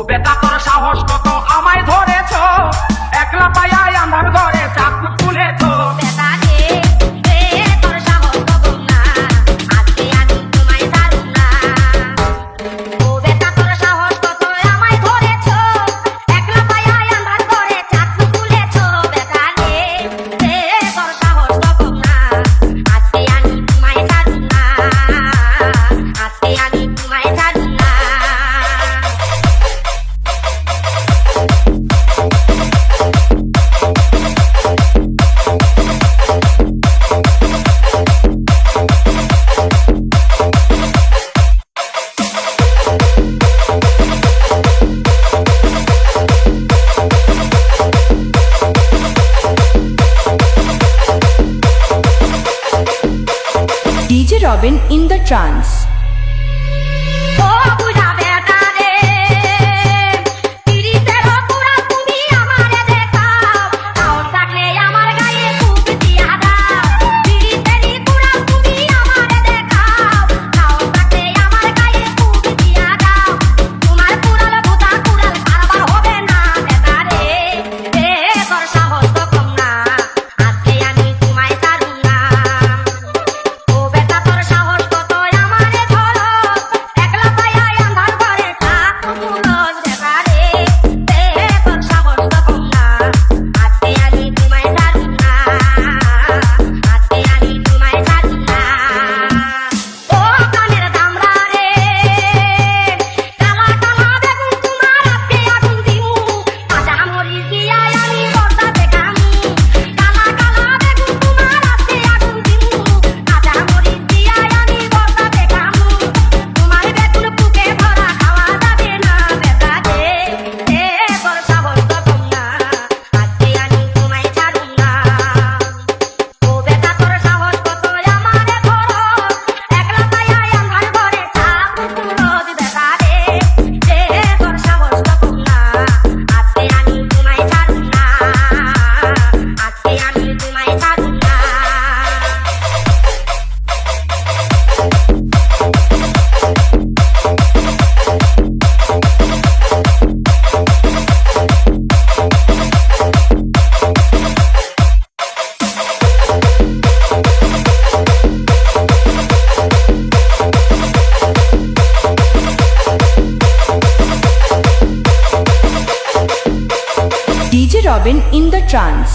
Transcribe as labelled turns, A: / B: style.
A: বেটা তোর সাহস কত আমায় ধরেছ, একলা পায়া আমার ঘরে চাকু তুলেছ।
B: বেটা রে তোর সাহস কত না, আজকে আমি তোমায় ছাড়ব না। ও বেটা তোর সাহস কত আমায় ধরেছ, একলা পায়া আমার ঘরে চাকু তুলেছ। বেটা রে তোর সাহস কত না, আজকে আমি তোমায় ছাড়ব না, আজকে আমি তোমায় ছাড়ব না।
C: DJ Robin in the trance.
B: ও বুড়া বেটা রে, তিরিশের পুরা তুমি আমারে দেখাও, তাও থাকলে আমার গায়ে খুব দিয়া দাও। তিরিশেরই পুরা তুমি আমারে দেখাও, তাও থাকলে আমার গায়ে খুব দিয়া দাও। তোমার পুরাল ভূতা কুড়াল কারবার হবে না। বেটা রে তোর সাহস তো কম না, আজকে আমি তোমায় ছাড়ব না। ও বেটা তোর সাহস কত আমারে ধরো, একলা পায়া আন্ধার ঘরে চাকু তুলস। বেটা রে তোর সাহস তো কম না, আজকে আমি তোমায় ছাড়ব না, আজকে আমি তোমায় ছাড়ব না। ও কানের দামড়া রে, কালা কালা বেগুন তোমার আজকে আগুন দিমু, কাঁচা মরিচ দিয়া আমি বর্দাতে খামু। কালা কালা বেগুন তোমার আজকে আগুন দিমু, কাঁচা মরিচ দিয়া আমি বর্দাতে খামু। তোমার বেগুন বুকে ভরা খাওয়া যাবে না। বেটা রে তোর সাহস তো কম না, আজকে আমি তোমায় ছাড়ব না। ও বেটা তোর সাহস কত আমারে ধরো, একলা পায়া আন্ধার ঘরে চাকু তুলস। বেটা রে তোর সাহস তো কম না, আজকে আমি তোমায় ছাড়ব না, আজকে আমি তোমায় ছাড়ব না।
C: DJ Robin in the trance.